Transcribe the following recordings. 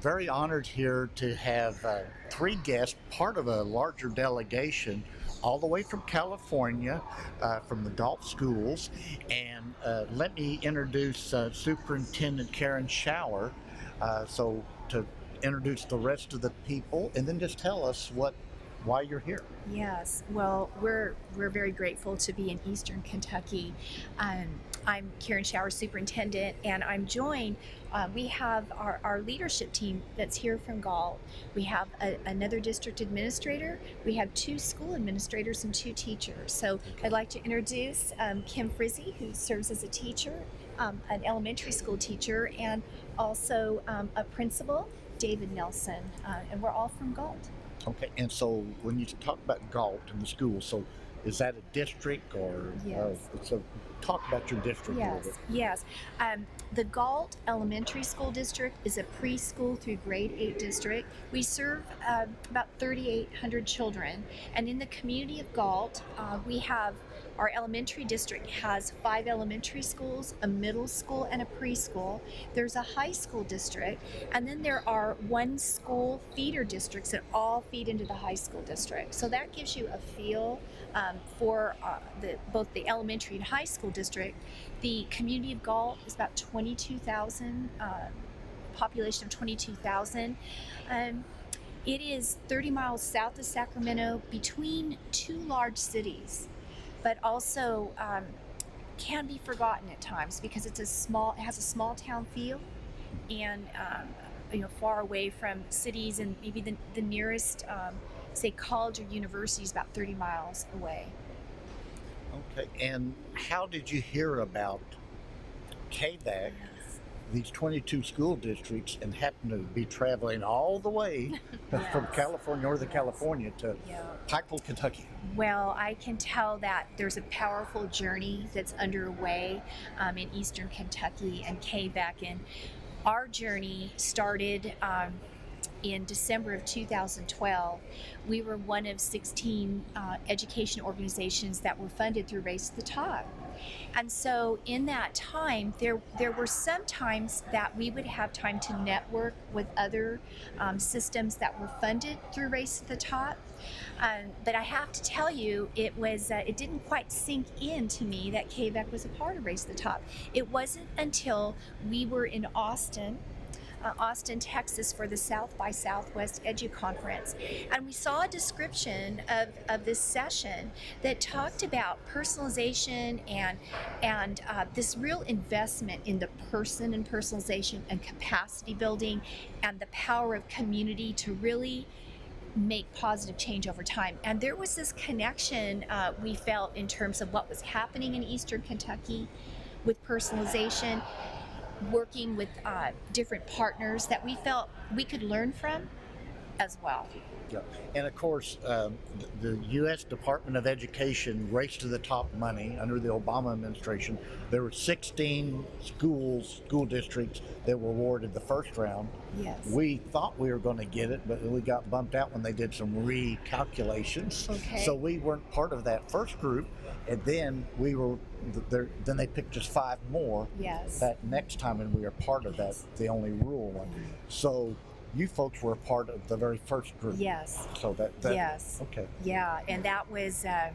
Very honored here to have three guests, part of a larger delegation, all the way from California, from the Galt schools. And let me introduce Superintendent Karen Schauer. So to introduce the rest of the people, and then just tell us why you're here. Yes, well, we're very grateful to be in Eastern Kentucky. I'm Karen Schauer, Superintendent, and I'm joined. We have our leadership team that's here from Galt. We have another district administrator. We have two school administrators and two teachers. So I'd like to introduce Kim Frizzy, who serves as a teacher, an elementary school teacher, and also a principal, David Nelson, and we're all from Galt. Okay, and so when you talk about Galt in the school, so is that a district or? Yes. So talk about your district a little bit. Yes. The Galt Elementary School District is a preschool through grade 8 district. We serve about 3,800 children, and in the community of Galt, we have our elementary district has 5 elementary schools, a middle school, and a preschool. There's a high school district, and then there are 1 school feeder districts that all feed into the high school district. So that gives you a feel for both the elementary and high school district. The community of Galt is about 22,000, population of 22,000. It is 30 miles south of Sacramento, between 2 large cities, but also can be forgotten at times because it has a small town feel, and far away from cities, and maybe the nearest say college or university is about 30 miles away. Okay, and how did you hear about KVAC, these 22 school districts, and happen to be traveling all the way from California, Northern California to Pikeville, Kentucky? Well, I can tell that there's a powerful journey that's underway in Eastern Kentucky and KVAC, and our journey started in December of 2012. We were one of 16 education organizations that were funded through Race to the Top. And so in that time, there were some times that we would have time to network with other systems that were funded through Race to the Top. But I have to tell you, it didn't quite sink in to me that KVAC was a part of Race to the Top. It wasn't until we were in Austin, Texas, for the South by Southwest Edu Conference, and we saw a description of this session that talked about personalization and this real investment in the person and personalization and capacity building and the power of community to really make positive change over time. And there was this connection we felt in terms of what was happening in Eastern Kentucky with personalization, working with different partners that we felt we could learn from as well. Yeah. And of course, the U.S. Department of Education Race to the Top money under the Obama administration, there were 16 school districts that were awarded the first round. Yes. We thought we were going to get it, but we got bumped out when they did some recalculations. Okay. So we weren't part of that first group, and then we were there. Then they picked just 5 more. Yes. That next time, and we were part of that, the only rural one. So you folks were a part of the very first group. Yes. So that yes. Okay. Yeah, and that was a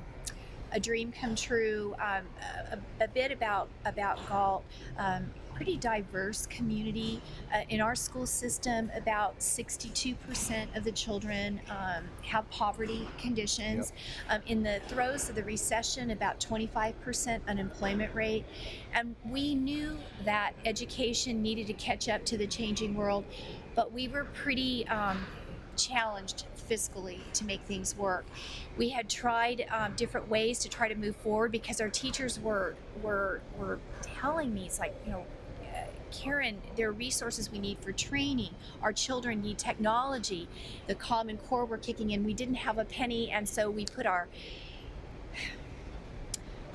dream come true. A bit about Galt. Pretty diverse community. In our school system, about 62% of the children have poverty conditions. Yep. In the throes of the recession, about 25% unemployment rate. And we knew that education needed to catch up to the changing world, but we were pretty challenged fiscally to make things work. We had tried different ways to try to move forward because our teachers were telling me, it's like, Karen, there are resources we need for training. Our children need technology. The Common Core were kicking in. We didn't have a penny, and so we put our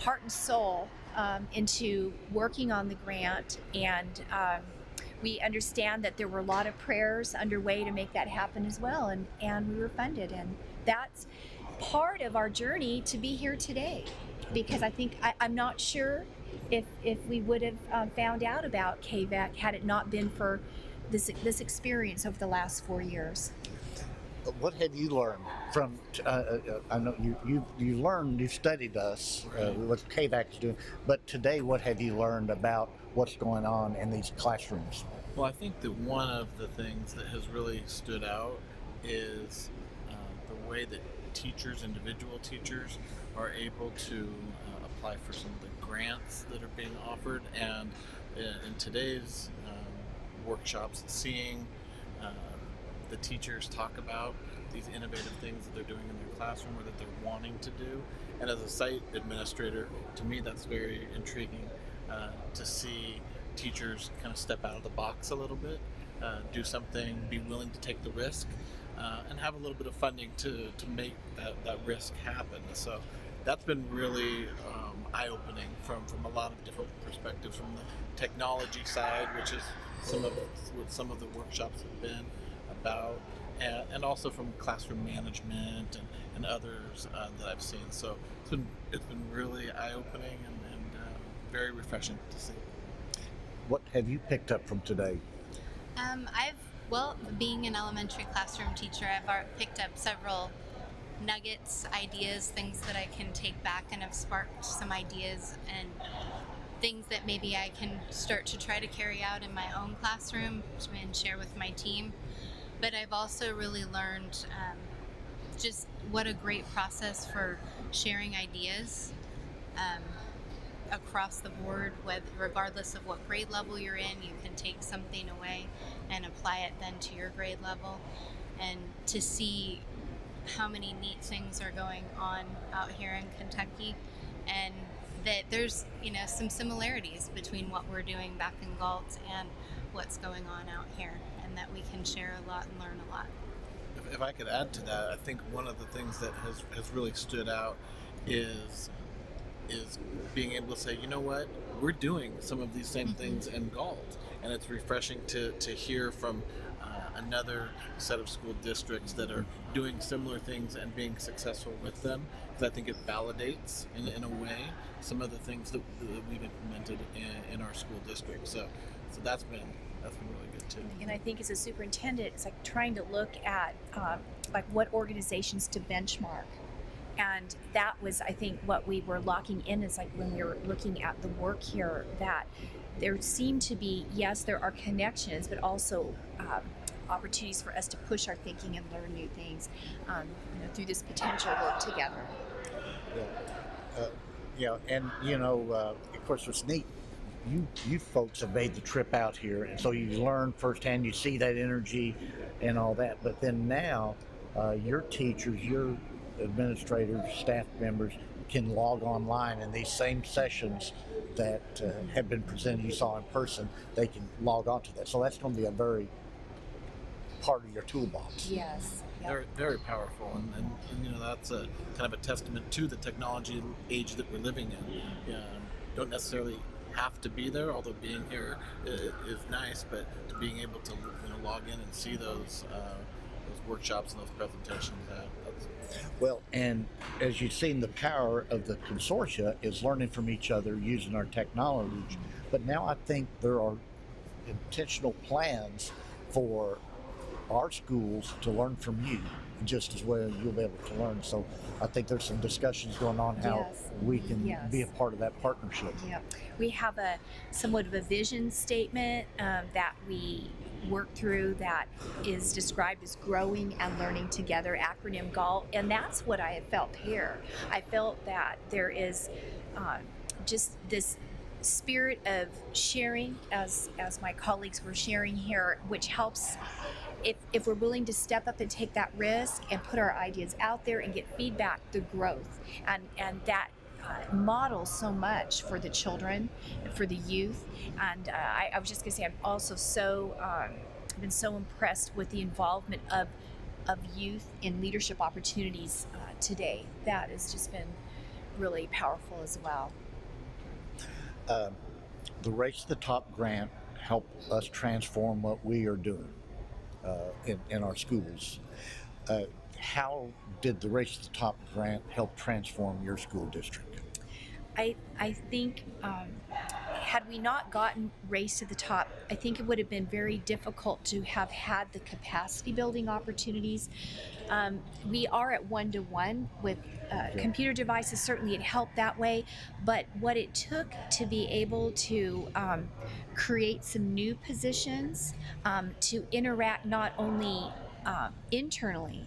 heart and soul into working on the grant, and we understand that there were a lot of prayers underway to make that happen as well, and we were funded, and that's part of our journey to be here today, because I think I'm not sure if we would have found out about KVAC had it not been for this experience over the last 4 years. What have you learned from? I know you learned, you studied us, what KVAC is doing, but today, what have you learned about what's going on in these classrooms? Well, I think that one of the things that has really stood out is the way that teachers, individual teachers, are able to apply for some of the grants that are being offered. And in today's workshops, seeing uh, the teachers talk about these innovative things that they're doing in their classroom or that they're wanting to do. And as a site administrator, to me, that's very intriguing to see teachers kind of step out of the box a little bit, do something, be willing to take the risk, and have a little bit of funding to make that risk happen. So that's been really eye-opening from a lot of different perspectives, from the technology side, which is what some of the workshops have been about, and also from classroom management and others that I've seen. So it's been really eye-opening and very refreshing to see. What have you picked up from today? Well, being an elementary classroom teacher, I've picked up several nuggets, ideas, things that I can take back and have sparked some ideas and things that maybe I can start to try to carry out in my own classroom and share with my team. But I've also really learned just what a great process for sharing ideas across the board, regardless of what grade level you're in. You can take something away and apply it then to your grade level, and to see how many neat things are going on out here in Kentucky, and that there's some similarities between what we're doing back in Galt and what's going on out here, and that we can share a lot and learn a lot. If I could add to that, I think one of the things that has really stood out is being able to say, you know what, we're doing some of these same things in Galt, and it's refreshing to hear from another set of school districts that are doing similar things and being successful with them, because I think it validates in a way some of the things that we've implemented in our school district. So that's been really good too. And I think as a superintendent, it's like trying to look at like what organizations to benchmark. And that was, I think, what we were locking in, is like when we were looking at the work here, that there seemed to be, yes, there are connections, but also opportunities for us to push our thinking and learn new things through this potential work together. And of course, what's neat, you folks have made the trip out here, and so you learn firsthand. You see that energy and all that. But then now, your teachers, your administrators, staff members can log online, and these same sessions that have been presented, you saw in person, they can log on to that. So that's going to be a very part of your toolbox. Yes. Yep. Very, very powerful, and that's a kind of a testament to the technology age that we're living in. Don't necessarily have to be there, although being here is nice, but to being able to log in and see those workshops and those presentations. Well, and as you've seen, the power of the consortia is learning from each other using our technology. But now I think there are intentional plans for our schools to learn from you just as well. You'll be able to learn. So I think there's some discussions going on how we can be a part of that partnership. Yeah, we have a somewhat of a vision statement that we work through that is described as growing and learning together, acronym GALT, and that's what I have felt here. I felt that there is just this spirit of sharing, as my colleagues were sharing here, which helps if we're willing to step up and take that risk and put our ideas out there and get feedback, the growth, and that models so much for the children, for the youth. And I was just going to say, I'm also been so impressed with the involvement of youth in leadership opportunities today. That has just been really powerful as well. The Race to the Top grant helped us transform what we are doing in our schools. How did the Race to the Top grant help transform your school district? I think had we not gotten Race to the Top, I think it would have been very difficult to have had the capacity building opportunities. We are at 1-to-1 with computer devices. Certainly, it helped that way. But what it took to be able to create some new positions, to interact not only internally,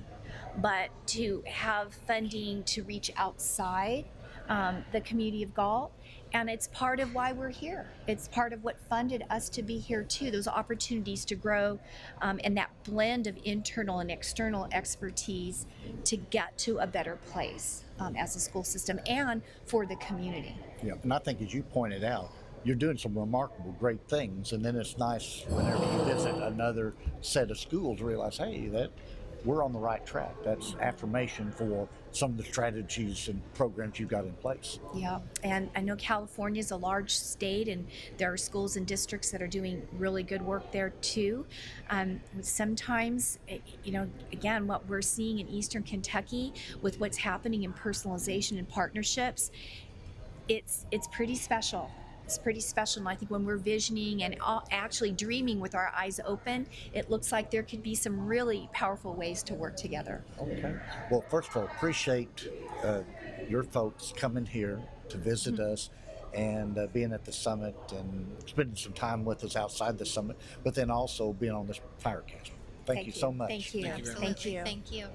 but to have funding to reach outside the community of Galt. And it's part of why we're here. It's part of what funded us to be here too, those opportunities to grow, and that blend of internal and external expertise to get to a better place as a school system and for the community. Yeah, and I think as you pointed out, you're doing some remarkable, great things, and then it's nice whenever you visit another set of schools to realize, hey, that we're on the right track. That's affirmation for some of the strategies and programs you've got in place. Yeah, and I know California is a large state, and there are schools and districts that are doing really good work there too. Sometimes, again, what we're seeing in Eastern Kentucky with what's happening in personalization and partnerships, it's pretty special. It's pretty special, and I think when we're visioning and actually dreaming with our eyes open, it looks like there could be some really powerful ways to work together. Okay. Well, first of all, appreciate your folks coming here to visit us and being at the summit and spending some time with us outside the summit, but then also being on this Firecast. Thank you so much. Thank you. Thank you very Thank Absolutely. you. Thank you.